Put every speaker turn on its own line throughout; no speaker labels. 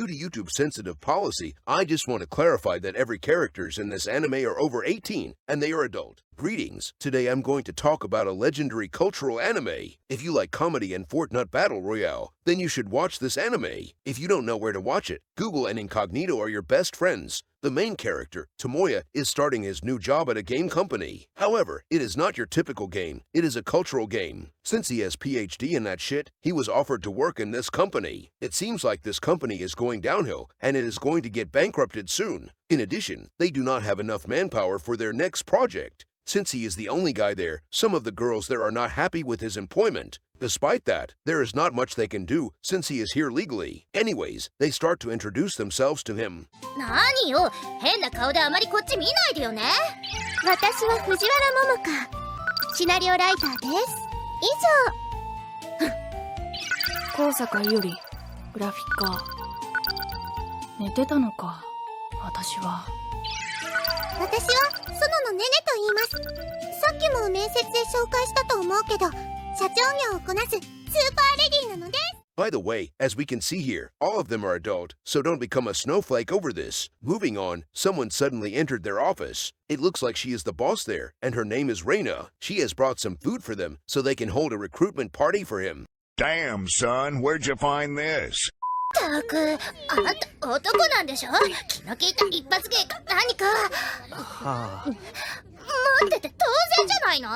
Due to YouTube's sensitive policy, I just want to clarify that every characters in this anime are over 18 and they are adult. Greetings. Today I'm going to talk about a legendary cultural anime. If you like comedy and Fortnite Battle Royale, then you should watch this anime. If you don't know where to watch it, Google and Incognito are your best friends. The main character, Tomoya, is starting his new job at a game company. However, it is not your typical game. It is a cultural game. Since he has PhD in that shit, he was offered to work in this company. It seems like this company is going downhill and it is going to get bankrupted soon. In addition, they do not have enough manpower for their next project. Since he is the only guy there, some of the girls there are not happy with his employment. Despite that, there is not much they can do since he is here legally. Anyways, they start to introduce themselves to him.
何よ、変な顔であまりこっち見ないでよね。私は藤原桃香、シナリオライターです。以上。
高坂伊織、グラフィッカー。寝てたのか、私は。
私は園のねねと言います。さっきも面接で紹介したと思うけど、社長業をこなすスーパーレディーなのです。
By the way, as we can see here, all of them are adult, so don't become a snowflake over this. Moving on, someone suddenly entered their office. It looks like she is the boss there, and her name is Reina. She has brought some food for them, so they can hold a recruitment party for him.
Damn, son, where'd you find this?
ったく、あなた男なんでしょ？気の利いた一発芸か何か。はあ。待ってて当然じゃないの。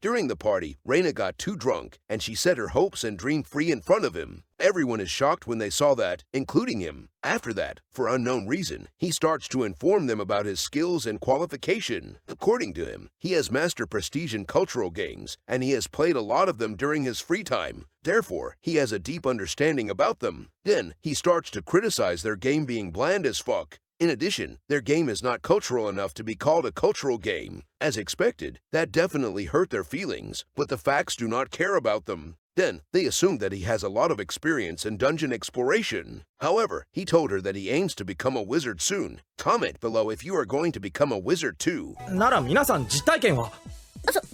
During the party, Reina got too drunk, and she set her hopes and dream free in front of him. Everyone is shocked when they saw that, including him. After that, for unknown reason, he starts to inform them about his skills and qualification. According to him, he has mastered prestige in cultural games, and he has played a lot of them during his free time. Therefore, he has a deep understanding about them. Then, he starts to criticize their game being bland as fuck. In addition, their game is not cultural enough to be called a cultural game. As expected, that definitely hurt their feelings, but the facts do not care about them. Then, they assumed that he has a lot of experience in dungeon exploration. However, he told her that he aims to become a wizard soon. Comment below if you are going to become a wizard too.
なら皆さん実体験は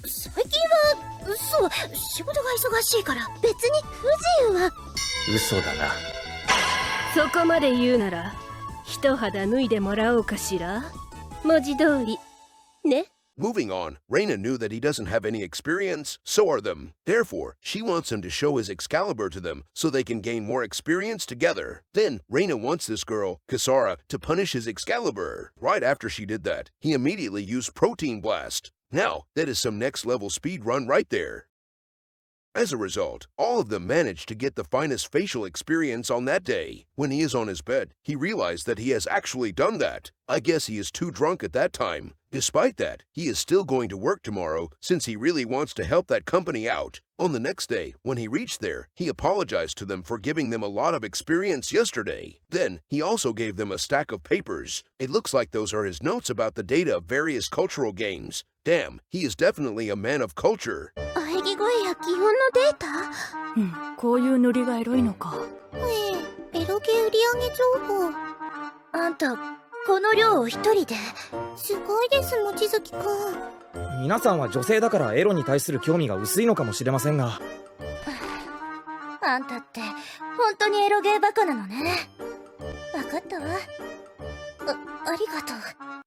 最近は、そう、仕事が忙しいから別に不自由は。
嘘だな。
そこまで言うなら一肌脱いでもらおうかしら。文字通りね。
Moving on, Reina knew that he doesn't have any experience, so are them. Therefore, she wants him to show his Excalibur to them so they can gain more experience together. Then, Reina wants this girl, Kisara, to punish his Excalibur. Right after she did that, he immediately used Protein Blast. Now, that is some next level speed run right there. As a result, all of them managed to get the finest facial experience on that day. When he is on his bed, he realized that he has actually done that. I guess he is too drunk at that time. Despite that, he is still going to work tomorrow since he really wants to help that company out. On the next day, when he reached there, he apologized to them for giving them a lot of experience yesterday. Then, he also gave them a stack of papers. It looks like those are his notes about the data of various cultural games. Damn, he is definitely a man of culture.
喘ぎ声や基本のデータ？
うん、こういうノリがエロいのか。
エロゲ売上情報。あんた、この量を一人で。すごいです、望月くん。
皆さんは女性だからエロに対する興味が薄いのかもしれませんが。
あんたって本当にエロゲーバカなのね。わかったわ。ありがとう。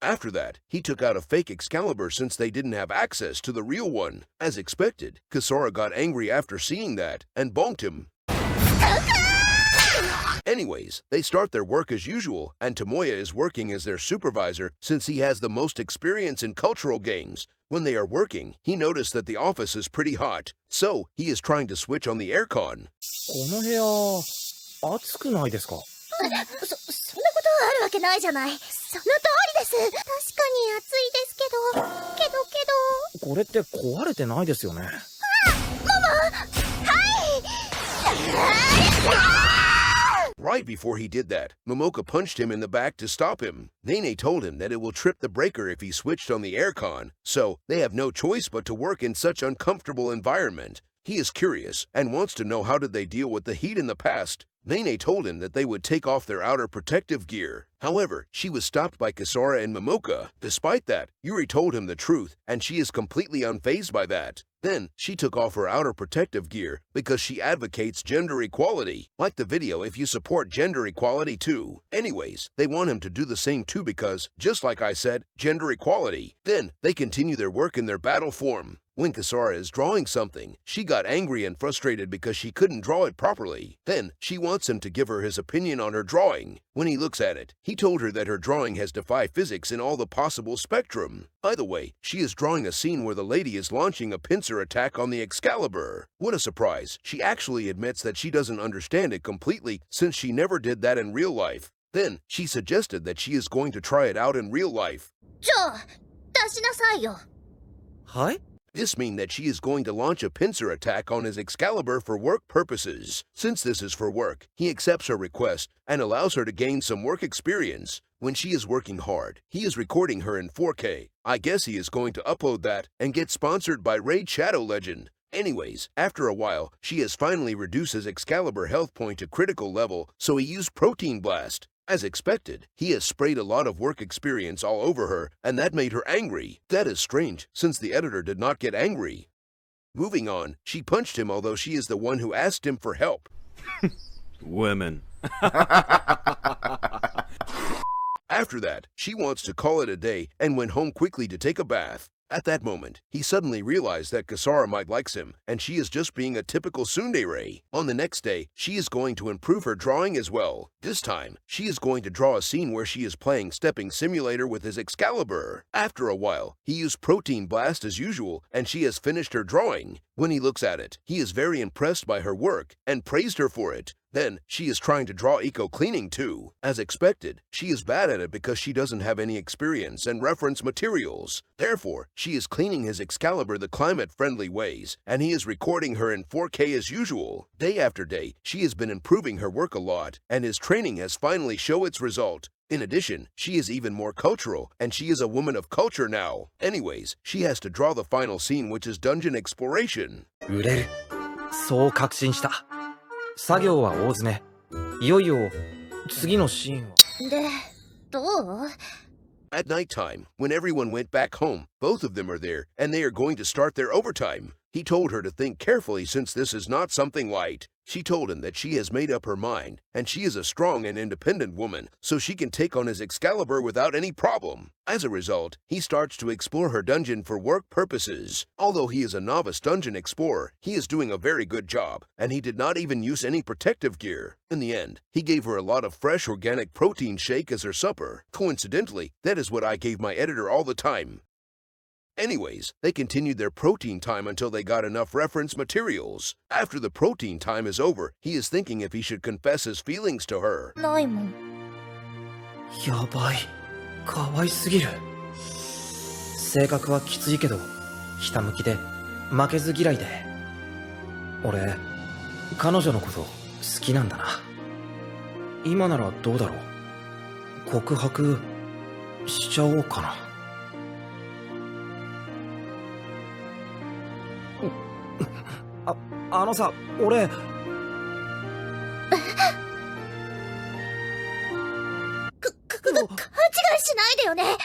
After that, he took out a fake Excalibur since they didn't have access to the real one. As expected, Kisara got angry after seeing that and bonked him. Anyways, they start their work as usual, and Tomoya is working as their supervisor since he has the most experience in cultural games. When they are working, he noticed that the office is pretty hot, so he is trying to switch on the aircon.
この部屋、暑くないですか？
そんなことあるわけないじゃない。その通りです。確かに暑いですけど。
これって壊れてないですよね。
Right before he did that, Momoka punched him in the back to stop him. Nene told him that it will trip the breaker if he switched on the aircon, so they have no choice but to work in such uncomfortable environment. He is curious and wants to know how did they deal with the heat in the past. Nene told him that they would take off their outer protective gear. However, she was stopped by Kisara and Momoka. Despite that, Yuri told him the truth, and she is completely unfazed by that. Then she took off her outer protective gear because she advocates gender equality. Like the video if you support gender equality too. Anyways, they want him to do the same too because, just like I said, gender equality. Then they continue their work in their battle form. When Kasara is drawing something, she got angry and frustrated because she couldn't draw it properly. Then she wants him to give her his opinion on her drawing. When he looks at it, he told her that her drawing has defied physics in all the possible spectrum. By the way, she is drawing a scene where the lady is launching a pincer attack on the Excalibur. What a surprise! She actually admits that she doesn't understand it completely since she never did that in real life. Then she suggested that she is going to try it out in real life.
じゃあ、出しなさいよ。
はい
This means that she is going to launch a pincer attack on his Excalibur for work purposes. Since this is for work, he accepts her request and allows her to gain some work experience. When she is working hard, he is recording her in 4K. I guess he is going to upload that and get sponsored by Raid Shadow Legend. Anyways, after a while, she has finally reduced his Excalibur health point to critical level, so he used Protein Blast. As expected, he has sprayed a lot of work experience all over her, and that made her angry. That is strange, since the editor did not get angry. Moving on, she punched him although she is the one who asked him for help.
Women.
After that, she wants to call it a day and went home quickly to take a bath. At that moment, he suddenly realized that Kasara might likes him, and she is just being a typical tsundere. On the next day, she is going to improve her drawing as well. This time, she is going to draw a scene where she is playing Stepping Simulator with his Excalibur. After a while, he used Protein Blast as usual, and she has finished her drawing. When he looks at it, he is very impressed by her work and praised her for it. Then, she is trying to draw eco-cleaning too. As expected, she is bad at it because she doesn't have any experience and reference materials. Therefore, she is cleaning his Excalibur the climate-friendly ways, and he is recording her in 4K as usual. Day after day, she has been improving her work a lot, and his training has finally shown its result. In addition, she is even more cultural, and she is a woman of culture now. Anyways, she has to draw the final scene, which is dungeon exploration.
売れるそう確信した作業は大詰めいよいよ次のシーンは
で、どう？
At nighttime, when everyone went back home, both of them are there, and they are going to start their overtime. He told her to think carefully since this is not something light. She told him that she has made up her mind, and she is a strong and independent woman, so she can take on his Excalibur without any problem. As a result, he starts to explore her dungeon for work purposes. Although he is a novice dungeon explorer, he is doing a very good job, and he did not even use any protective gear. In the end, he gave her a lot of fresh organic protein shake as her supper. Coincidentally, that is what I gave my editor all the time. Anyways, they continued their protein time until they got enough reference materials. After the protein time is over, he is thinking if he should confess his feelings to her.
ないもん。
やばい可愛すぎる性格はきついけどひたむきで負けず嫌いで俺彼女のこと好きなんだな今ならどうだろう告白しちゃおうかなあのさ俺
勘違いしないでよね。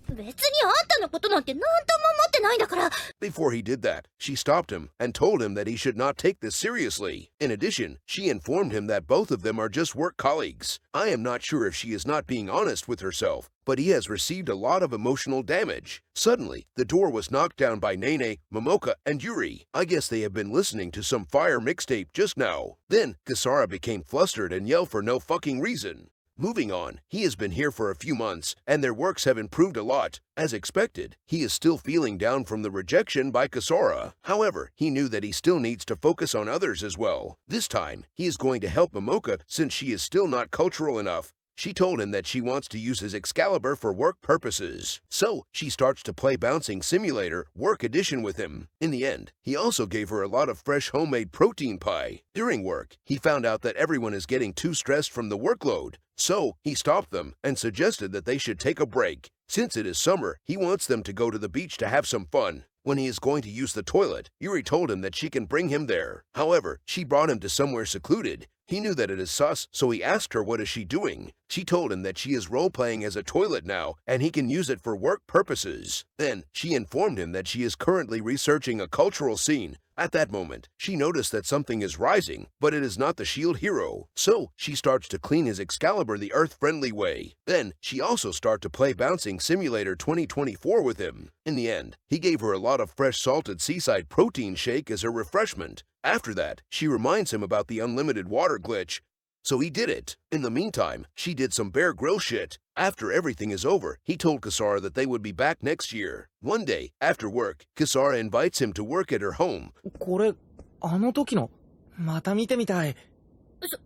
別にあんたのことなんて何とも思ってないんだから。
Before he did that, she stopped him and told him that he should not take this seriously. In addition, she informed him that both of them are just work colleagues. I am not sure if she is not being honest with herself, but he has received a lot of emotional damage. Suddenly, the door was knocked down by Nene, Momoka, and Yuri. I guess they have been listening to some fire mixtape just now. Then, Kasara became flustered and yelled for no fucking reason. Moving on, he has been here for a few months, and their works have improved a lot. As expected, he is still feeling down from the rejection by Kasara. However, he knew that he still needs to focus on others as well. This time, he is going to help Momoka since she is still not cultural enough. She told him that she wants to use his Excalibur for work purposes. So, she starts to play Bouncing Simulator Work Edition with him. In the end, he also gave her a lot of fresh homemade protein pie. During work, he found out that everyone is getting too stressed from the workload. So, he stopped them and suggested that they should take a break. Since it is summer, he wants them to go to the beach to have some fun. When he is going to use the toilet, Yuri told him that she can bring him there. However, she brought him to somewhere secluded. He knew that it is sus, so he asked her what is she doing. She told him that she is role-playing as a toilet now, and he can use it for work purposes. Then, she informed him that she is currently researching a cultural scene. At that moment, she noticed that something is rising, but it is not the shield hero. So, she starts to clean his Excalibur the earth-friendly way. Then, she also starts to play Bouncing Simulator 2024 with him. In the end, he gave her a lot of fresh salted seaside protein shake as her refreshment. After that, she reminds him about the unlimited water glitch. So he did it. In the meantime, she did some Bear Grylls shit. After everything is over, he told Kisara that they would be back next year. One day, after work, Kisara invites him to work at her home.
これ、あの時の、また見てみたい。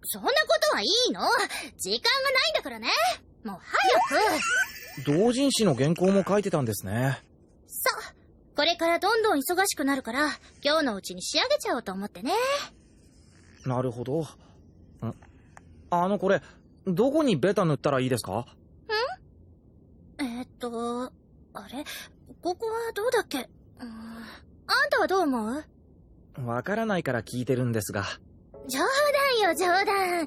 そんなことはいいの。時間がないんだからね。もう早く。
同人誌の原稿も書いてたんですね。
そう。これからどんどん忙しくなるから、今日のうちに仕上げちゃおうと思ってね。
なるほど。これ、どこにベタ塗ったらいいですか？
あれ？ここはどうだっけ？あんたはどう思う？
わからないから聞いてるんですが。
冗談よ、冗談。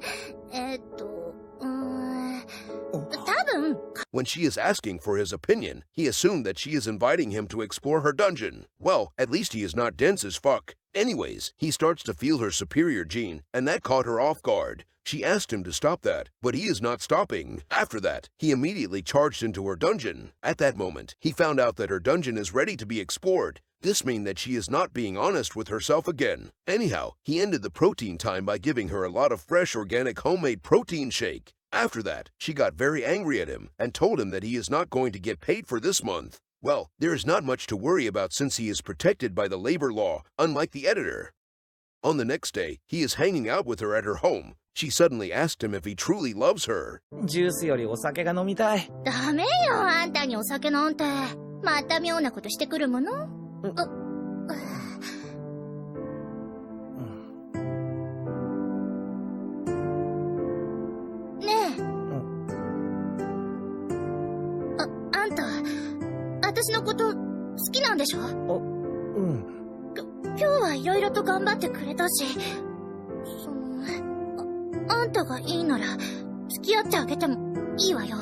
多分。
When she is asking for his opinion, he assumed that she is inviting him to explore her dungeon. Well, at least he is not dense as fuck. Anyways, he starts to feel her superior gene, and that caught her off guard. She asked him to stop that, but he is not stopping. After that, he immediately charged into her dungeon. At that moment, he found out that her dungeon is ready to be explored. This means that she is not being honest with herself again. Anyhow, he ended the protein time by giving her a lot of fresh organic homemade protein shake. After that, she got very angry at him and told him that he is not going to get paid for this month. Well, there is not much to worry about since he is protected by the labor law, unlike the editor. On the next day, he is hanging out with her at her home. She suddenly asked him if he truly loves her.
ジュースよりお酒が飲みたい。
ダメよ、あんたにお酒なんて。また妙なことしてくるもの。ねえ。あんた、私のこと好きなんでしょ？今日はいろいろと頑張ってくれたし、あんたがいいなら付き合ってあげてもいいわよ。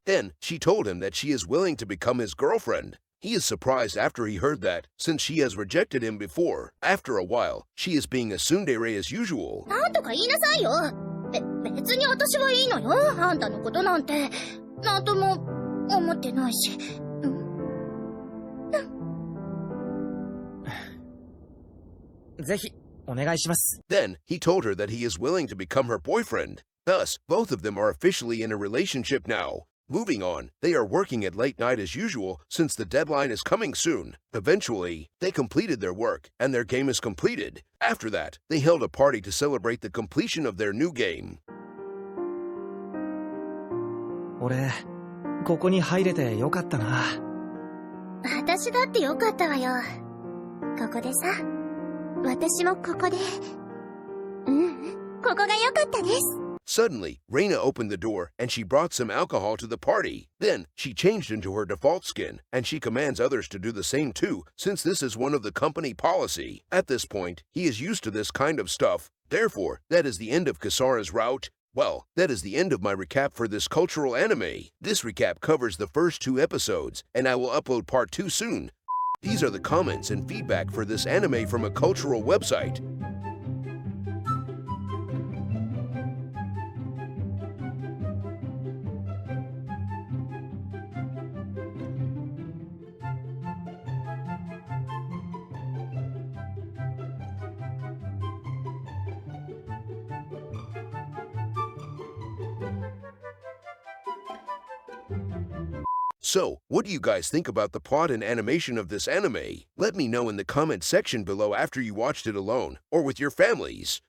Then she told him that she is willing to become his girlfriend. He is surprised after he heard that, since she has rejected him before. After a while, she is being a tsundere as usual.
なんとか言いなさいよ。別に私はいいのよ。あんたのことなんてなんとも思ってないし。
ぜひお願いします。
Then he told her that he is willing to become her boyfriend. Thus, both of them are officially in a relationship now. Moving on, they are working at late night as usual since the deadline is coming soon. Eventually, they completed their work and their game is completed. After that, they held a party to celebrate the completion of their new game.
俺、ここに入れてよかったな。
私だってよかったわよ。ここでさ。私もここで。ここがよかったです。
Suddenly, Reina opened the door and she brought some alcohol to the party. Then, she changed into her default skin and she commands others to do the same too, since this is one of the company policy. At this point, he is used to this kind of stuff. Therefore, that is the end of Kisara's route. Well, that is the end of my recap for this cultural anime. This recap covers the first 2 episodes, and I will upload part 2 soon. These are the comments and feedback for this anime from a cultural website. So, what do you guys think about the plot and animation of this anime? Let me know in the comment section below after you watched it alone, or with your families.